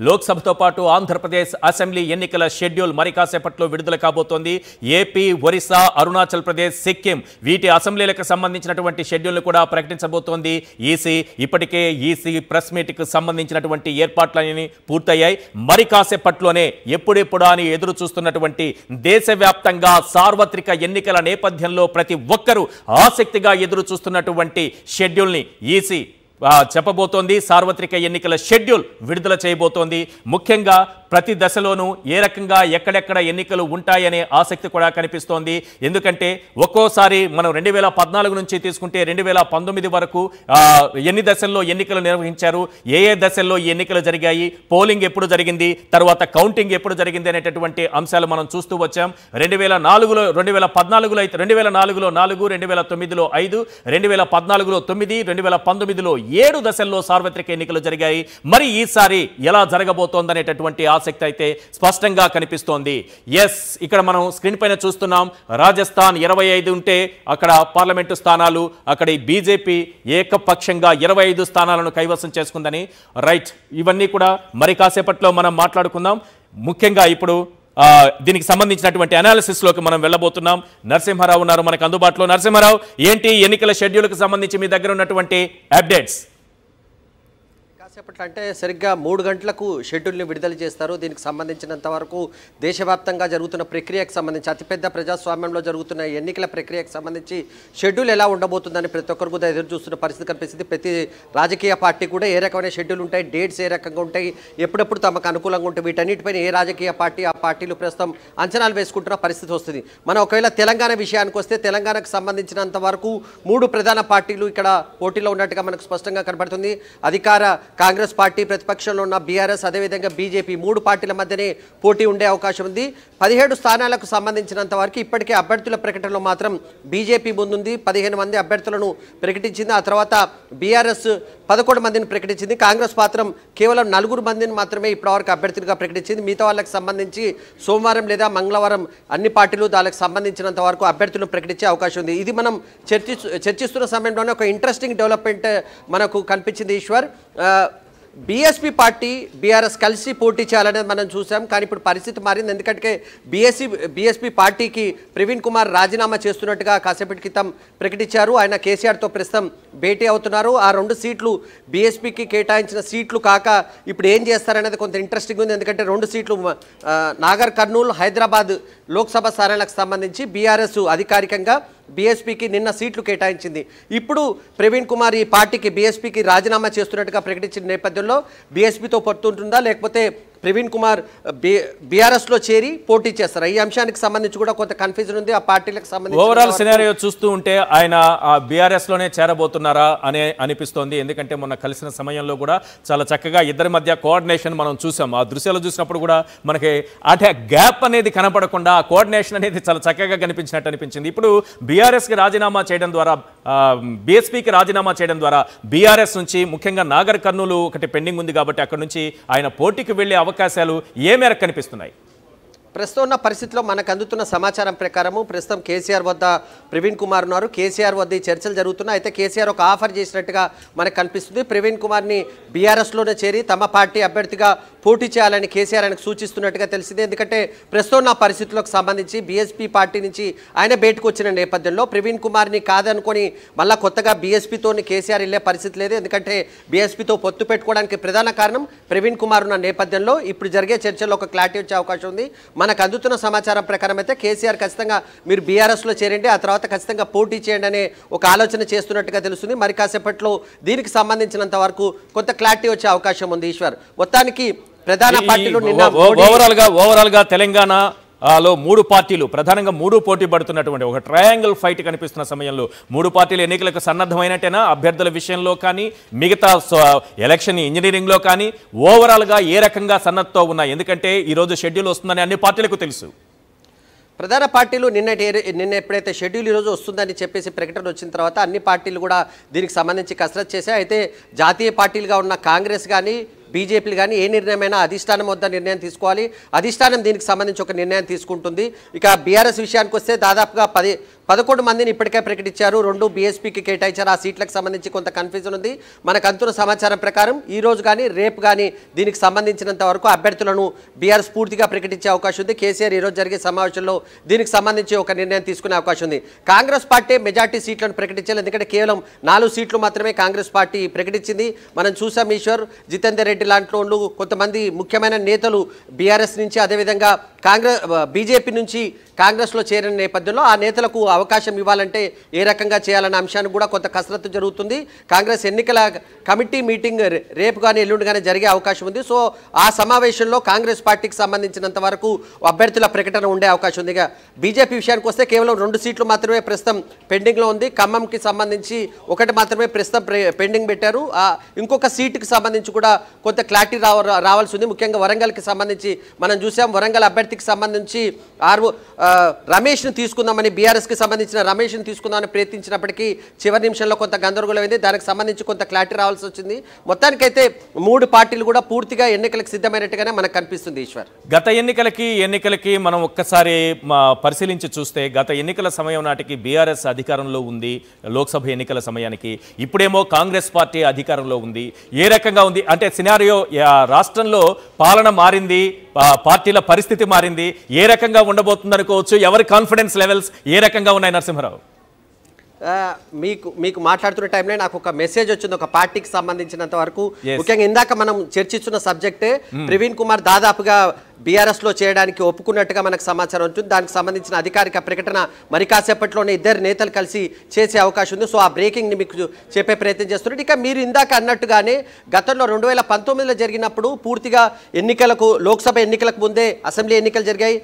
లోక్సభతో పాటు ఆంధ్రప్రదేశ్ అసెంబ్లీ ఎన్నికల షెడ్యూల్ మరి కాసేపట్లో విడుదల కాబోతోంది. ఏపీ, ఒరిస్సా, అరుణాచల్ ప్రదేశ్, సిక్కిం వీటి అసెంబ్లీలకు సంబంధించినటువంటి షెడ్యూల్ను కూడా ప్రకటించబోతోంది ఈసీ. ఇప్పటికే ఈసీ ప్రెస్ మీట్కి సంబంధించినటువంటి ఏర్పాట్లన్నీ పూర్తయ్యాయి. మరి కాసేపట్లోనే ఎప్పుడెప్పుడా అని ఎదురు చూస్తున్నటువంటి దేశవ్యాప్తంగా సార్వత్రిక ఎన్నికల నేపథ్యంలో ప్రతి ఒక్కరూ ఆసక్తిగా ఎదురు చూస్తున్నటువంటి షెడ్యూల్ని ఈసీ చెప్పబోతోంది. సార్వత్రిక ఎన్నికల షెడ్యూల్ విడుదల చేయబోతోంది. ముఖ్యంగా ప్రతి దశలోనూ ఏ రకంగా ఎక్కడెక్కడ ఎన్నికలు ఉంటాయనే ఆసక్తి కూడా కనిపిస్తోంది. ఎందుకంటే ఒక్కోసారి మనం 2014 నుంచి తీసుకుంటే 2019 వరకు ఎన్ని దశల్లో ఎన్నికలు నిర్వహించారు, ఏ దశల్లో ఈ ఎన్నికలు జరిగాయి, పోలింగ్ ఎప్పుడు జరిగింది, తర్వాత కౌంటింగ్ ఎప్పుడు జరిగింది అనేటటువంటి అంశాలు మనం చూస్తూ వచ్చాం. 2014లో 2014లో అయితే 2004లో 4, 2009లో 5, 2014లో 9, 2019లో 7 దశల్లో సార్వత్రిక ఎన్నికలు జరిగాయి. మరి ఈసారి ఎలా జరగబోతోందనేటటువంటి ఆసక్తి అయితే స్పష్టంగా కనిపిస్తోంది. ఎస్, ఇక్కడ మనం స్క్రీన్ పైన చూస్తున్నాం. రాజస్థాన్ 25 ఉంటే అక్కడ పార్లమెంటు స్థానాలు, అక్కడ బీజేపీ ఏకపక్షంగా 25 స్థానాలను కైవసం చేసుకుందని. రైట్, ఇవన్నీ కూడా మరి కాసేపట్లో మనం మాట్లాడుకుందాం. ముఖ్యంగా ఇప్పుడు దీనికి సంబంధించినటువంటి అనాలిసిస్ లోకి మనం వెళ్ళబోతున్నాం. నరసింహారావు ఉన్నారు మనకు అందుబాటులో. నరసింహారావు, ఏంటి ఎన్నికల షెడ్యూల్కి సంబంధించి మీ దగ్గర ఉన్నటువంటి అప్డేట్స్? కాసేపట్లో అంటే సరిగ్గా 3 గంటలకు షెడ్యూల్ని విడుదల చేస్తారు. దీనికి సంబంధించినంత వరకు దేశవ్యాప్తంగా జరుగుతున్న ప్రక్రియకు సంబంధించి, అతిపెద్ద ప్రజాస్వామ్యంలో జరుగుతున్న ఎన్నికల ప్రక్రియకు సంబంధించి షెడ్యూల్ ఎలా ఉండబోతుందని ప్రతి ఒక్కరు కూడా ఎదురు చూస్తున్న పరిస్థితి కనిపిస్తుంది. ప్రతి రాజకీయ పార్టీ కూడా ఏ రకమైన షెడ్యూల్ ఉంటాయి, డేట్స్ ఏ రకంగా ఉంటాయి, ఎప్పుడెప్పుడు తమకు అనుకూలంగా ఉంటాయి, వీటన్నిటిపైన ఏ రాజకీయ పార్టీ ఆ పార్టీలు ప్రస్తుతం అంచనాలు వేసుకుంటున్న పరిస్థితి వస్తుంది. మనం ఒకవేళ తెలంగాణ విషయానికి వస్తే, తెలంగాణకు సంబంధించినంత వరకు 3 ప్రధాన పార్టీలు ఇక్కడ పోటీలో ఉన్నట్టుగా మనకు స్పష్టంగా కనబడుతుంది. అధికార కాంగ్రెస్ పార్టీ, ప్రతిపక్షంలో ఉన్న బీఆర్ఎస్, అదేవిధంగా బీజేపీ 3 పార్టీల మధ్యనే పోటీ ఉండే అవకాశం ఉంది. 17 స్థానాలకు సంబంధించినంత వరకు ఇప్పటికే అభ్యర్థుల ప్రకటనలో మాత్రం బీజేపీ ముందుంది. 15 మంది అభ్యర్థులను ప్రకటించింది. ఆ తర్వాత బీఆర్ఎస్ 11 మందిని ప్రకటించింది. కాంగ్రెస్ మాత్రం కేవలం 4 మందిని మాత్రమే ఇప్పటివరకు అభ్యర్థులుగా ప్రకటించింది. మిగతా వాళ్ళకి సంబంధించి సోమవారం లేదా మంగళవారం అన్ని పార్టీలు దానికి సంబంధించినంత వరకు అభ్యర్థులను ప్రకటించే అవకాశం ఉంది. ఇది మనం చర్చిస్తున్న సమయంలోనే ఒక ఇంట్రెస్టింగ్ డెవలప్మెంట్ మనకు కనిపించింది ఈశ్వర్. బీఎస్పీ పార్టీ, బీఆర్ఎస్ కలిసి పోటీ చేయాలనేది మనం చూసాం. కానీ ఇప్పుడు పరిస్థితి మారింది. ఎందుకంటే బీఎస్పీ పార్టీకి ప్రవీణ్ కుమార్ రాజీనామా చేస్తున్నట్టుగా కాసేపటి క్రితం ప్రకటించారు. ఆయన కేసీఆర్తో ప్రస్తుతం భేటీ అవుతున్నారు. ఆ 2 సీట్లు బీఎస్పీకి కేటాయించిన సీట్లు కాక ఇప్పుడు ఏం చేస్తారనేది కొంత ఇంట్రెస్టింగ్ ఉంది. ఎందుకంటే 2 సీట్లు నాగర్ కర్నూలు, హైదరాబాద్ లోక్సభ స్థానాలకు సంబంధించి బీఆర్ఎస్ అధికారికంగా బీఎస్పీకి నిన్న సీట్లు కేటాయించింది. ఇప్పుడు ప్రవీణ్ కుమార్ ఈ పార్టీకి, బీఎస్పీకి రాజీనామా చేస్తున్నట్టుగా ప్రకటించిన నేపథ్యంలో బీఎస్పీతో పొత్తుంటుందా, లేకపోతే ప్రవీణ్ కుమార్ బీఆర్ఎస్లో చేరి పోటీ చేస్తారు? ఈ అంశానికి సంబంధించి కూడా కొంత కన్ఫ్యూజన్ ఉంది. ఆ పార్టీలకు సంబంధించి ఓవరాల్ సినారియో చూస్తూ ఉంటే ఆయన బీఆర్ఎస్లోనే చేరబోతున్నారా అని అనిపిస్తోంది. ఎందుకంటే మొన్న కలిసిన సమయంలో కూడా చాలా చక్కగా ఇద్దరి మధ్య కోఆర్డినేషన్ మనం చూసాం. ఆ దృశ్యాలు చూసినప్పుడు కూడా మనకి అంటే గ్యాప్ అనేది కనపడకుండా ఆ కోఆర్డినేషన్ అనేది చాలా చక్కగా కనిపించినట్టు అనిపించింది. ఇప్పుడు బీఆర్ఎస్కి రాజీనామా చేయడం ద్వారా, బీఎస్పీకి రాజీనామా చేయడం ద్వారా బీఆర్ఎస్ నుంచి ముఖ్యంగా నాగర్ కర్నూలు ఒకటి పెండింగ్ ఉంది కాబట్టి అక్కడ నుంచి ఆయన పోటీకి వెళ్లే అవకాశాలు ఏ మేరకు కనిపిస్తున్నాయి? ప్రస్తుతం ఉన్న పరిస్థితిలో మనకు అందుతున్న సమాచారం ప్రకారము ప్రస్తుతం కేసీఆర్ వద్ద ప్రవీణ్ కుమార్ ఉన్నారు. కేసీఆర్ వద్ద ఈ చర్చలు జరుగుతున్నాయి. అయితే కేసీఆర్ ఒక ఆఫర్ చేసినట్టుగా మనకు కనిపిస్తుంది. ప్రవీణ్ కుమార్ని బీఆర్ఎస్లోనే చేరి తమ పార్టీ అభ్యర్థిగా పోటీ చేయాలని కేసీఆర్ ఆయనకు సూచిస్తున్నట్టుగా తెలిసింది. ఎందుకంటే ప్రస్తుతం ఉన్న పరిస్థితులకు సంబంధించి బీఎస్పీ పార్టీ నుంచి ఆయన బయటకు వచ్చిన నేపథ్యంలో ప్రవీణ్ కుమార్ని కాదనుకొని మళ్ళీ కొత్తగా బీఎస్పీతో కేసీఆర్ వెళ్ళే పరిస్థితి లేదు. ఎందుకంటే బీఎస్పీతో పొత్తు పెట్టుకోవడానికి ప్రధాన కారణం ప్రవీణ్ కుమార్ ఉన్న నేపథ్యంలో ఇప్పుడు జరిగే చర్చల్లో ఒక క్లారిటీ వచ్చే అవకాశం ఉంది. మనకు అందుతున్న సమాచారం ప్రకారం అయితే కేసీఆర్ ఖచ్చితంగా మీరు బీఆర్ఎస్లో చేరండి, ఆ తర్వాత ఖచ్చితంగా పోటీ చేయండి అనే ఒక ఆలోచన చేస్తున్నట్టుగా తెలుస్తుంది. మరి కాసేపట్లో దీనికి సంబంధించినంత వరకు కొంత క్లారిటీ వచ్చే అవకాశం ఉంది ఈశ్వర్. మొత్తానికి ప్రధాన పార్టీలు నిన్న ఓవరాల్ గా తెలంగాణ లో 3 పార్టీలు ప్రధానంగా 3 పోటీ పడుతున్నటువంటి ఒక ట్రయాంగిల్ ఫైట్ కనిపిస్తున్న సమయంలో 3 పార్టీలు ఎన్నికలకు సన్నద్ధమైనట్టేనా? అభ్యర్థుల విషయంలో కానీ, మిగతా ఎలక్షన్ ఇంజనీరింగ్లో కానీ ఓవరాల్గా ఏ రకంగా సన్నద్ధతో ఉన్నాయి? ఎందుకంటే ఈరోజు షెడ్యూల్ వస్తుందని అన్ని పార్టీలకు తెలుసు. ప్రధాన పార్టీలు నిన్న ఎప్పుడైతే షెడ్యూల్ ఈరోజు వస్తుందని చెప్పేసి ప్రకటన వచ్చిన తర్వాత అన్ని పార్టీలు కూడా దీనికి సంబంధించి కసరత్తు చేశాయి. అయితే జాతీయ పార్టీలుగా ఉన్న కాంగ్రెస్ కానీ, బీజేపీలు కానీ ఏ నిర్ణయమైనా అధిష్టానం వద్ద నిర్ణయం తీసుకోవాలి. అధిష్టానం దీనికి సంబంధించి ఒక నిర్ణయం తీసుకుంటుంది. ఇక బీఆర్ఎస్ విషయానికి వస్తే దాదాపుగా 11 మందిని ఇప్పటికే ప్రకటించారు. 2 బీఎస్పీకి కేటాయించారు. ఆ సీట్లకు సంబంధించి కొంత కన్ఫ్యూజన్ ఉంది. మనకు అంతున్న సమాచారం ప్రకారం ఈ రోజు కానీ రేపు కానీ దీనికి సంబంధించినంత వరకు అభ్యర్థులను బీఆర్ఎస్ పూర్తిగా ప్రకటించే అవకాశం ఉంది. కేసీఆర్ ఈరోజు జరిగే సమావేశంలో దీనికి సంబంధించి ఒక నిర్ణయం తీసుకునే అవకాశం ఉంది. కాంగ్రెస్ పార్టీ మెజార్టీ సీట్లను ప్రకటించాలి. ఎందుకంటే కేవలం 4 సీట్లు మాత్రమే కాంగ్రెస్ పార్టీ ప్రకటించింది. మనం చూసాం ఈశ్వర్, జితేందర్ రెడ్డి లాంటి వాళ్ళు, కొంతమంది ముఖ్యమైన నేతలు బీఆర్ఎస్ నుంచి అదేవిధంగా బీజేపీ నుంచి కాంగ్రెస్లో చేరిన నేపథ్యంలో ఆ నేతలకు అవకాశం ఇవ్వాలంటే ఏ రకంగా చేయాలన్న అంశానికి కూడా కొంత కసరత్తు జరుగుతుంది. కాంగ్రెస్ ఎన్నికల కమిటీ మీటింగ్ రేపు కానీ ఎల్లుండి కానీ జరిగే అవకాశం ఉంది. సో ఆ సమావేశంలో కాంగ్రెస్ పార్టీకి సంబంధించినంత వరకు అభ్యర్థుల ప్రకటన ఉండే అవకాశం ఉంది. ఇక బీజేపీ విషయానికి వస్తే కేవలం 2 సీట్లు మాత్రమే ప్రస్తుతం పెండింగ్లో ఉంది. ఖమ్మంకి సంబంధించి ఒకటి మాత్రమే ప్రస్తుతం పెండింగ్ పెట్టారు. ఇంకొక సీటుకి సంబంధించి కూడా కొంత క్లారిటీ రావాల్సి ఉంది. ముఖ్యంగా వరంగల్కి సంబంధించి మనం చూసాం. వరంగల్ అభ్యర్థికి సంబంధించి రమేష్ను తీసుకుందామని బీఆర్ఎస్కి సంబంధించిన రమేష్ను తీసుకుందామని ప్రయత్నించినప్పటికీ చివరి నిమిషంలో కొంత గందరగోళం అయింది. దానికి సంబంధించి కొంత క్లారిటీ రావాల్సి వచ్చింది. మొత్తానికైతే 3 పార్టీలు కూడా పూర్తిగా ఎన్నికలకు సిద్ధమైనట్టుగానే మనకు కనిపిస్తుంది. ఈశ్వర్, గత ఎన్నికలకి మనం ఒక్కసారి పరిశీలించి చూస్తే గత ఎన్నికల సమయం నాటికి బీఆర్ఎస్ అధికారంలో ఉంది. లోక్సభ ఎన్నికల సమయానికి ఇప్పుడేమో కాంగ్రెస్ పార్టీ అధికారంలో ఉంది. ఏ రకంగా ఉంది అంటే సినారియో, రాష్ట్రంలో పాలన మారింది, పార్టీల పరిస్థితి మారింది. ఏ రకంగా ఉండబోతుంది అనుకోవచ్చు? ఎవరి కాన్ఫిడెన్స్ లెవెల్స్ ఏ రకంగా ఉన్నాయి నరసింహారావు? మీకు మాట్లాడుతున్న టైంలో నాకు ఒక మెసేజ్ వచ్చింది ఒక పార్టీకి సంబంధించినంత వరకు. ముఖ్యంగా ఇందాక మనం చర్చిస్తున్న సబ్జెక్టే ప్రవీణ్ కుమార్ దాదాపుగా బీఆర్ఎస్ లో చేయడానికి ఒప్పుకున్నట్టుగా మనకు సమాచారం ఉంటుంది. దానికి సంబంధించిన అధికారిక ప్రకటన మరి కాసేపట్లోనే 2 నేతలు కలిసి చేసే అవకాశం ఉంది. సో ఆ బ్రేకింగ్ ని మీకు చెప్పే ప్రయత్నం చేస్తున్నారు. ఇక మీరు ఇందాక అన్నట్టుగానే గతంలో 2019లో జరిగినప్పుడు పూర్తిగా ఎన్నికలకు, లోక్సభ ఎన్నికలకు ముందే అసెంబ్లీ ఎన్నికలు జరిగాయి.